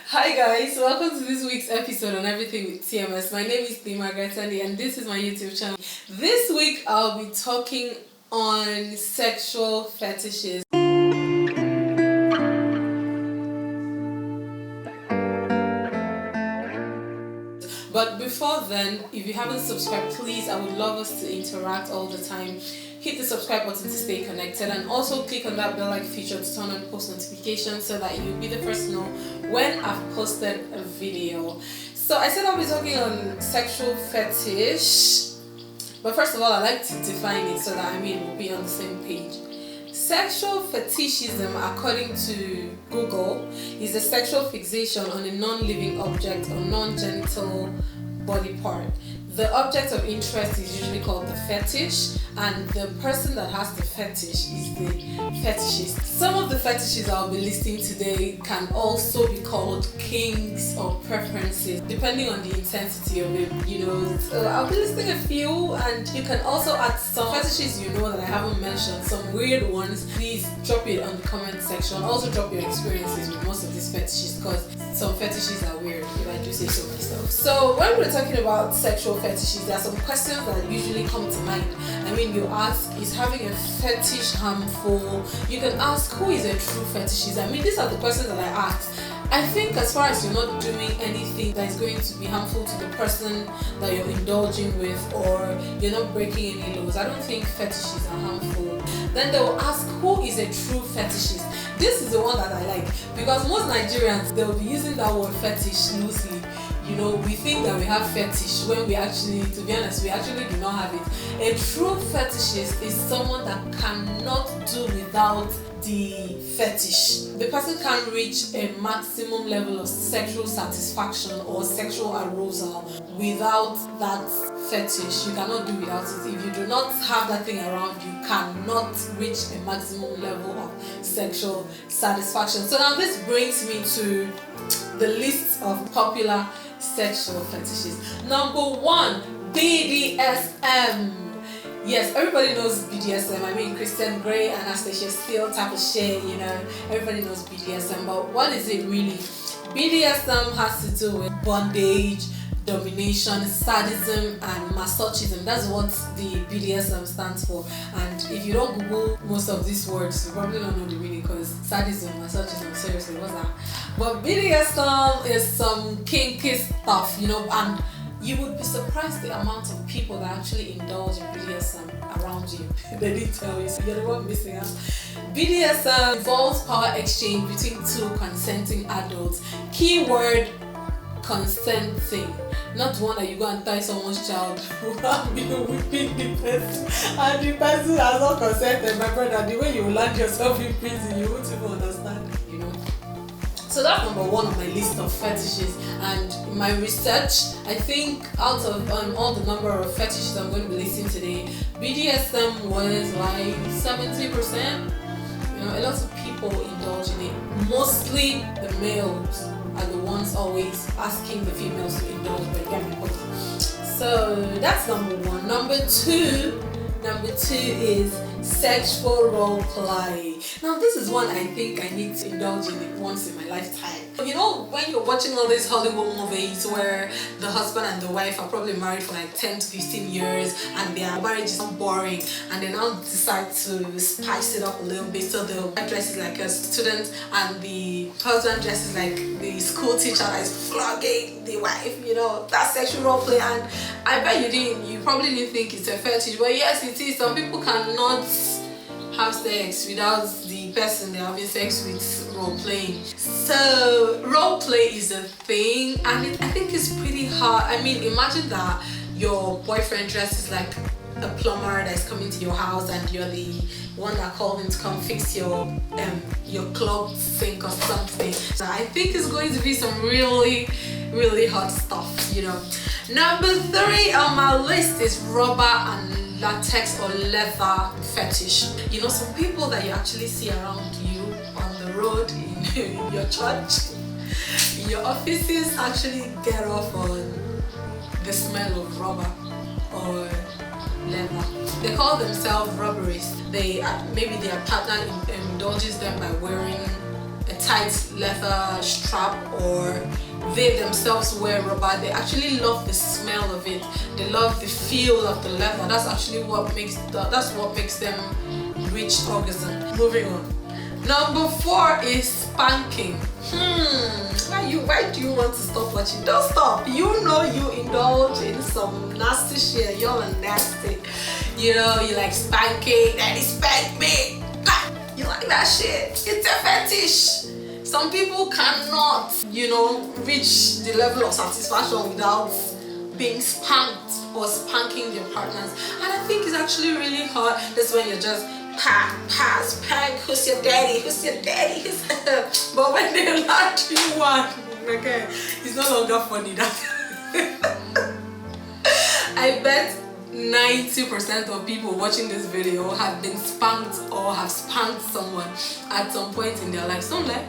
Hi guys, welcome to this week's episode on Everything with TMS. My name is Margaret and this is my YouTube channel. This week I'll be talking on sexual fetishes. But before then, if you haven't subscribed, please, I would love us to interact all the time. Hit the subscribe button to stay connected and also click on that bell-like feature to turn on post notifications so that you'll be the first to know when I've posted a video. So I said I'll be talking on sexual fetish, but first of all, I like to define it so that we'll be on the same page. Sexual fetishism, according to Google, is a sexual fixation on a non-living object or non-genital body part. The object of interest is usually called the fetish, and the person that has the fetish is the fetishist. Some of the fetishes I'll be listing today can also be called kinks or preferences, depending on the intensity of it, So I'll be listing a few, and you can also add some fetishes that I haven't mentioned, some weird ones. Please drop it on the comment section. Also drop your experiences with most of these fetishes, because some fetishes are weird, if I do say so myself. So when we're talking about sexual fetishes, there are some questions that usually come to mind. You ask, is having a fetish harmful? You can ask, who is a true fetishist? These are the questions that I ask. I think as far as you're not doing anything that is going to be harmful to the person that you're indulging with, or you're not breaking any laws, I don't think fetishes are harmful. Then they will ask, who is a true fetishist? This is the one that I like, because most Nigerians, they'll be using that word fetish loosely. We think that we have fetish when we actually, to be honest, we actually do not have it. A true fetishist is someone that cannot do without the fetish. The person can reach a maximum level of sexual satisfaction or sexual arousal without that fetish. You cannot do without it. If you do not have that thing around, you cannot reach a maximum level of sexual satisfaction. So now this brings me to the list of popular sexual fetishes. Number 1, BDSM. Yes, everybody knows BDSM. Christian Grey, Anastasia Steele type of shit, everybody knows BDSM. But what is it really? BDSM has to do with bondage, domination, sadism, and masochism. That's what the BDSM stands for. And if you don't Google most of these words, you probably don't know the meaning, because sadism, masochism, seriously, what's that? But BDSM is some kinky stuff, and you would be surprised the amount of people that actually indulge in BDSM around you. They didn't tell you, so you're the one missing out. BDSM involves power exchange between two consenting adults. Keyword: consenting. Not one that you go and tie someone's child who have been whipping the person and the person has not consented. My brother, the way you land yourself in prison, you won't even understand, So that's number 1 on my list of fetishes. And in my research, I think out of all the number of fetishes I'm going to be listing today, BDSM was like 70%. A lot of people indulge in it. Mostly the males are the ones always asking the females to indulge, but get me. So that's number 1. Number two is sexual role play. Now this is one I think I need to indulge in it once in my lifetime. When you're watching all these Hollywood movies where the husband and the wife are probably married for like 10 to 15 years and their marriage is not boring, and they now decide to spice it up a little bit, so the wife dresses like a student and the husband dresses like the school teacher that is flogging the wife, that's sexual role play. And I bet you probably didn't think it's a fetish, but yes it is. Some people cannot have sex without the person they're having sex with role playing. So role play is a thing, and I think it's pretty hard. Imagine that your boyfriend dresses like a plumber that's coming to your house, and you're the one that called him to come fix your clogged sink or something. So I think it's going to be some really, really hot stuff, Number 3 on my list is rubber and latex or leather fetish. Some people that you actually see around you on the road, in your church, in your offices, actually get off on the smell of rubber or leather. They call themselves rubberists. Maybe their partner indulges them by wearing a tight leather strap, or they themselves wear rubber. They actually love the smell of it. They love the feel of the leather. That's actually what makes them reach orgasm. Moving on. Number 4 is spanking. Why do you want to stop watching? Don't stop. You know you indulge in some nasty shit. You're nasty. You know, you like spanking. Daddy spank me. You like that shit. It's a fetish. Some people cannot, reach the level of satisfaction without being spanked or spanking their partners. And I think it's actually really hard. That's when you're just spank, who's your daddy? But when they land you one, okay, it's no longer funny. I bet 90% of people watching this video have been spanked or have spanked someone at some point in their lives. Don't lie.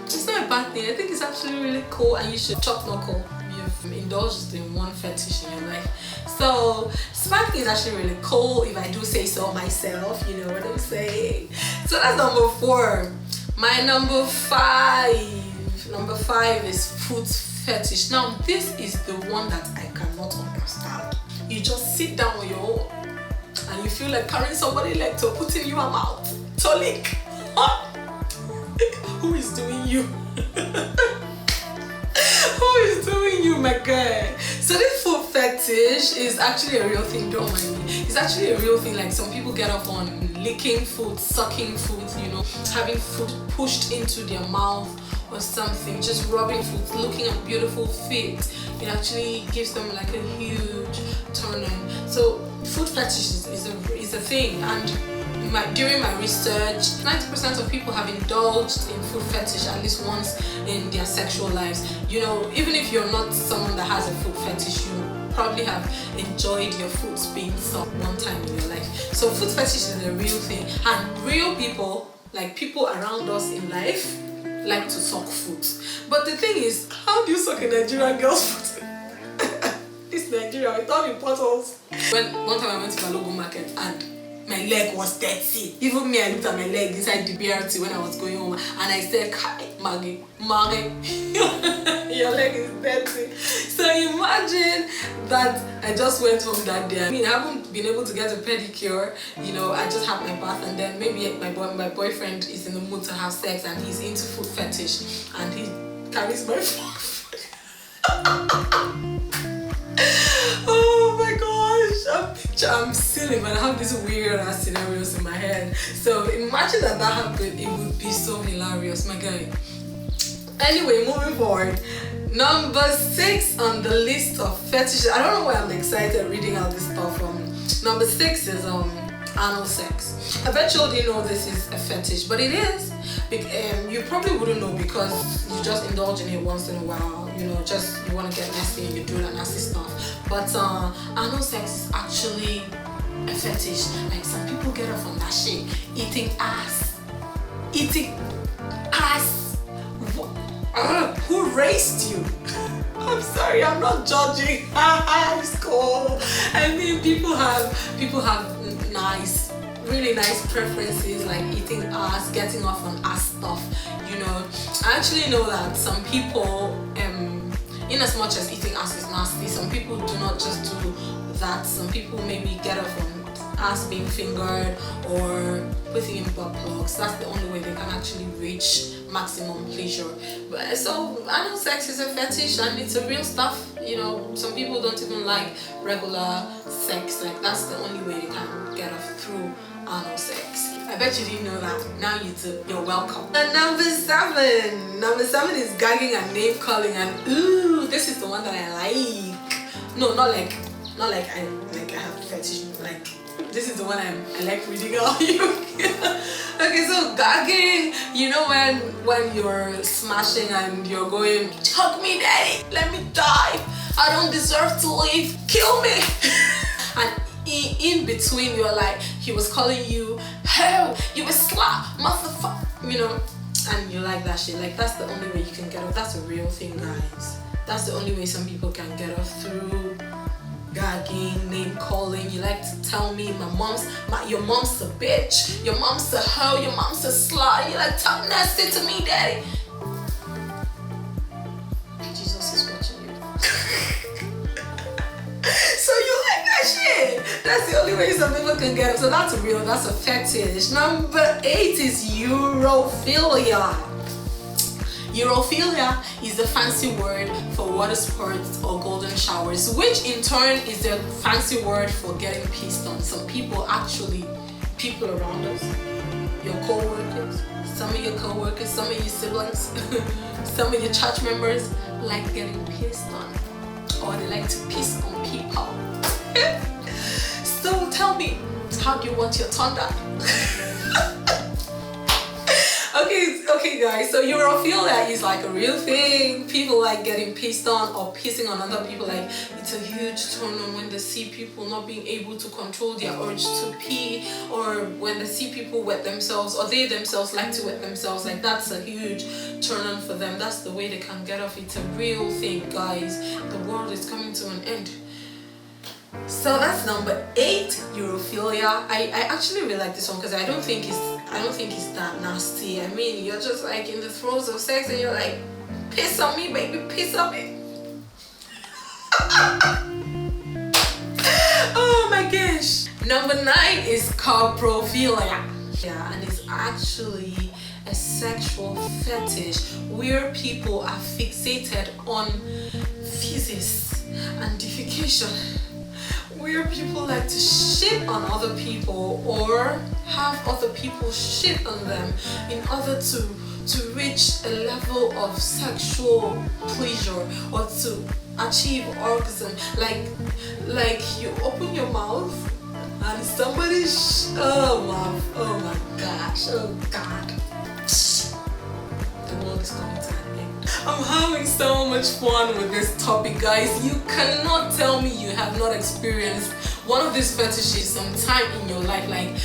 It's not a bad thing. I think it's actually really cool, and you should chop knuckle. You've indulged in one fetish in your life. So spanking is actually really cool, if I do say so myself. You know what I'm saying? So that's number 4. My number 5. Number 5 is foot fetish. Now this is the one that I cannot understand. You just sit down on your own and you feel like carrying somebody's leg to put in your mouth to lick. Who is doing you? Who is doing you, my guy? So this foot fetish is actually a real thing, don't mind me. It's actually a real thing. Like, some people get off on licking food, sucking food, having food pushed into their mouth or something, just rubbing food, looking at beautiful feet. It actually gives them like a huge turn on. So food fetish is a thing, and during my research, 90% of people have indulged in food fetish at least once in their sexual lives. Even if you're not someone that has a food fetish, you probably have enjoyed your food being sucked one time in your life. So food fetish is a real thing, and real people, like people around us in life, like to suck food. But the thing is, how do you suck a Nigerian girl's foot? This Nigeria with all the potholes. One time I went to Balogun market and my leg was dirty. Even me, I looked at my leg inside the BRT when I was going home, and I said, Maggie, your leg is dirty. So imagine that I just went home that day. I haven't been able to get a pedicure. I just had my bath, and then maybe my boyfriend is in the mood to have sex, and he's into food fetish, and he carries my foot. Oh my gosh, I'm silly, but I have these weird ass scenarios in my head. So imagine that happened, it would be so hilarious, my guy. Anyway, moving forward. Number 6 on the list of fetishes. I don't know why I'm excited reading out this stuff. Number 6 is anal sex. I bet you already know this is a fetish, but it is. You probably wouldn't know because you just indulge in it once in a while. Just you want to get nasty and you do that nasty stuff. But anal sex is actually a fetish. Like, some people get off on that shit. Eating ass. Who raised you? I'm sorry, I'm not judging. It's cool. I mean, people have really nice preferences, like eating ass, getting off on ass stuff. I actually know that some people, in as much as eating ass is nasty, some people do not just do that. Some people maybe get off on ass being fingered or putting in butt plugs. That's the only way they can actually reach maximum pleasure. So anal sex is a fetish, and it's a real stuff. Some people don't even like regular sex. Like, that's the only way they can get off, through anal sex. I bet you didn't know that. Now you do. You're welcome. And number 7. Number 7 is gagging and name calling, and ooh, this is the one that I like. No, not like I have fetish. Like, this is the one I like reading out. Okay, so gagging, when you're smashing and you're going, hug me, daddy, let me die, I don't deserve to live, kill me. And in between, you're like, he was calling you, hell, you a slap, motherfucker, and you like that shit. Like, that's the only way you can get off. That's a real thing, guys. That's the only way some people can get off, through gagging, name calling. You like to tell me your mom's a bitch, your mom's a hoe, your mom's a slut. You like talk nasty to me, daddy. Jesus is watching you. So you like that shit? That's the only way some people can get it. So that's real, that's a fetish. Number 8 is urophilia. Urophilia is the fancy word for water sports or golden showers, which in turn is the fancy word for getting pissed on. Some people around us, your co-workers, some of your co-workers, some of your siblings, some of your church members like getting pissed on, or they like to piss on people. So tell me, how do you want your thunder? Okay guys, so urophilia is like a real thing. People like getting pissed on or pissing on other people. Like, it's a huge turn on when they see people not being able to control their urge to pee, or when they see people wet themselves, or they themselves like to wet themselves. Like, that's a huge turn on for them. That's the way they can get off. It's a real thing, guys. The world is coming to an end. So that's number 8, urophilia. I actually really like this one because I don't think it's that nasty. I mean, you're just like in the throes of sex and you're like, piss on me, baby, piss on me. Oh my gosh. Number 9 is coprophilia. Yeah, and it's actually a sexual fetish where people are fixated on feces and defecation, where people like to shit on other people or have other people shit on them in order to reach a level of sexual pleasure or to achieve orgasm. Like you open your mouth and somebody oh my gosh, oh God, the world is coming to an end. I'm having so much fun with this topic, guys. You cannot tell me you have not experienced one of these fetishes sometime in your life. Like,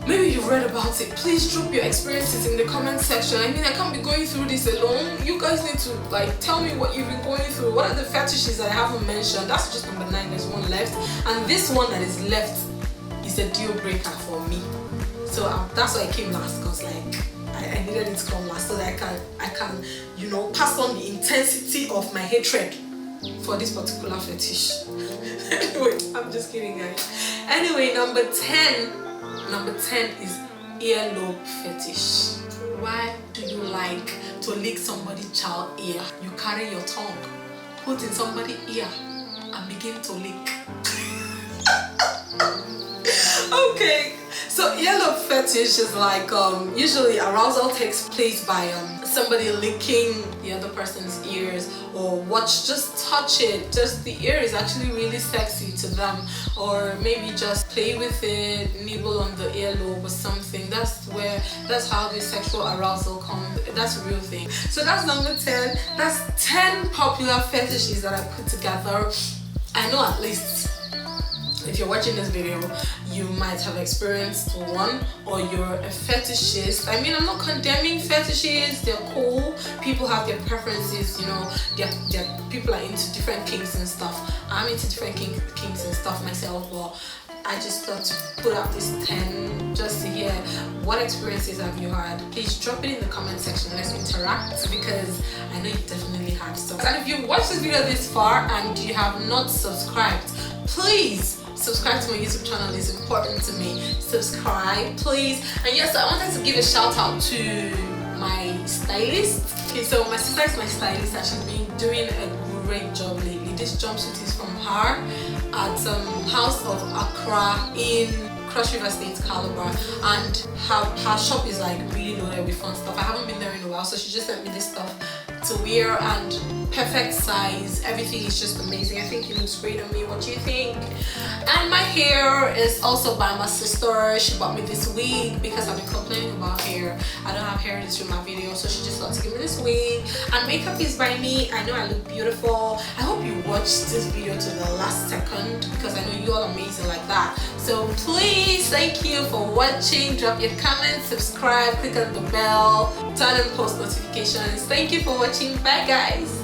maybe you've read about it. Please drop your experiences in the comment section. I mean, I can't be going through this alone. You guys need to like tell me what you've been going through. What are the fetishes that I haven't mentioned? That's just number 9. There's one left, and this one that is left is a deal breaker for me. So that's why I came last, because like I needed it to come last so that I can pass on the intensity of my hatred for this particular fetish. Anyway, I'm just kidding, guys. Anyway, number 10 is earlobe fetish. Why do you like to lick somebody's child ear? You carry your tongue, put in somebody's ear and begin to lick. Okay, so earlobe fetish is like usually arousal takes place by somebody licking the other person's ears, or just touch it. Just the ear is actually really sexy to them, or maybe just play with it, nibble on the earlobe or something. That's how the sexual arousal comes. That's a real thing. So that's number 10. That's 10 popular fetishes that I put together. I know at least, if you're watching this video, you might have experienced one, or you're a fetishist. I mean, I'm not condemning fetishes. They're cool. People have their preferences, people are into different kinks and stuff. I'm into different kinks and stuff myself, but I just thought to put out this 10 just to hear what experiences have you had. Please drop it in the comment section. Let's interact, because I know you definitely had some. And if you watched this video this far and you have not subscribed, please subscribe to my YouTube channel. It's important to me. Subscribe, please. And yes, I wanted to give a shout out to my stylist. Okay, so my sister is my stylist and she's been doing a great job lately. This jumpsuit is from her at House of Accra in Cross River State, Calabar, and her shop is like really loaded with fun stuff. I haven't been there in a while, so she just sent me this stuff to wear, and perfect size. Everything is just amazing. I think it looks great on me. What do you think? And my hair is also by my sister. She bought me this wig because I've been complaining about hair. I don't have hair in this through my video, so she just thought to give me this wig. And makeup is by me. I know I look beautiful. I hope you watched this video to the last second, because I know you're all amazing like that. So please, thank you for watching. Drop your comments, subscribe, click on the bell, turn on post notifications. Thank you for watching. Bye guys.